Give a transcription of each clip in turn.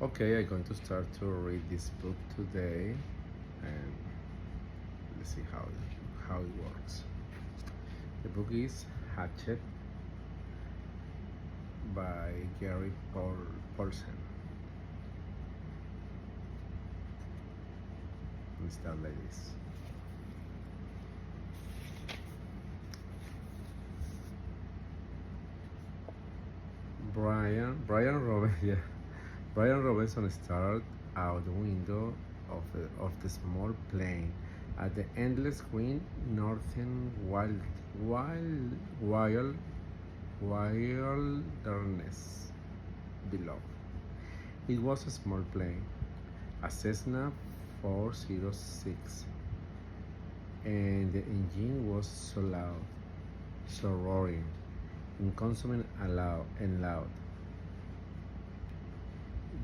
Okay, I'm going to start to read this book today, and let's see how it works. The book is Hatchet by Gary Paulsen. Let's start like this. Brian Robinson, yeah. Brian Robinson stared out the window of the small plane at the endless green northern wild wilderness below. It was a small plane, a Cessna 406, and the engine was so loud, so roaring, inconsuming and loud,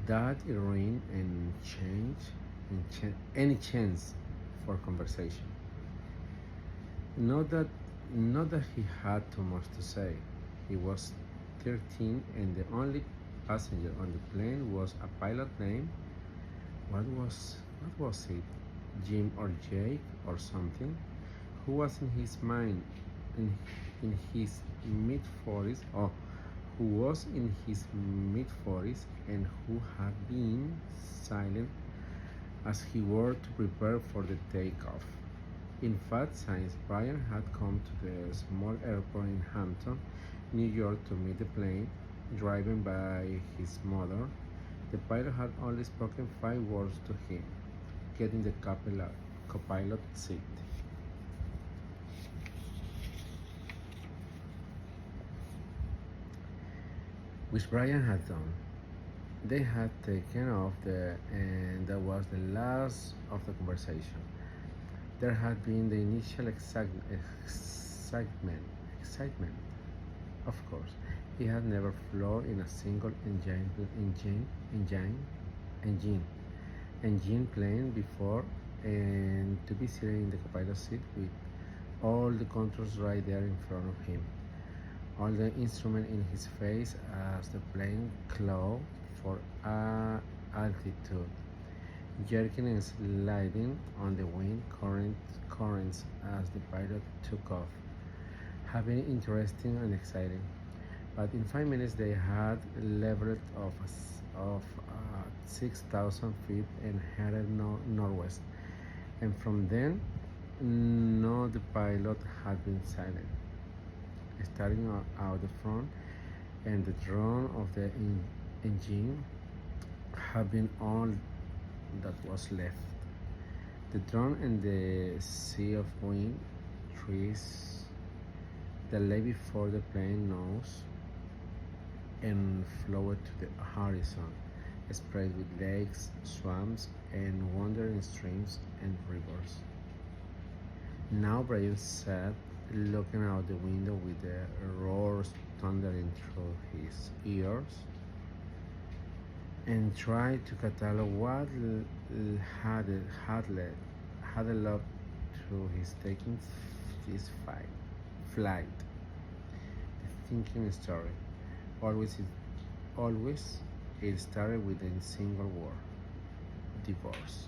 that it ruined any chance for conversation. Not that, not that he had too much to say. He was 13, and the only passenger on the plane was a pilot named what was it? Jim or Jake or something? Who was in his mind in his mid 40s? Oh, who was in his mid 40s and who had been silent as he were to prepare for the takeoff. In fact, since Brian had come to the small airport in Hampton, New York to meet the plane, driven by his mother, the pilot had only spoken 5 words to him, getting the co-pilot seat. Which Brian had done. They had taken off and that was the last of the conversation. There had been the initial excitement. Of course, he had never flown in a single engine plane before, and to be sitting in the co-pilot seat with all the controls right there in front of him, all the instruments in his face as the plane closed for altitude, jerking and sliding on the wind currents as the pilot took off, have been interesting and exciting. But in 5 minutes they had leveled of 6,000 feet and headed northwest. And from then, no, the pilot had been silent, starting out the front, and the drone of the engine had been all that was left. The drone and the sea of wind, trees that lay before the plane nose and flowed to the horizon, spread with lakes, swamps, and wandering streams and rivers. Now Brian sat looking out the window with the roars thundering through his ears, and tried to catalog what had led to his taking this flight. The thinking story. Always it started with a single word: divorce.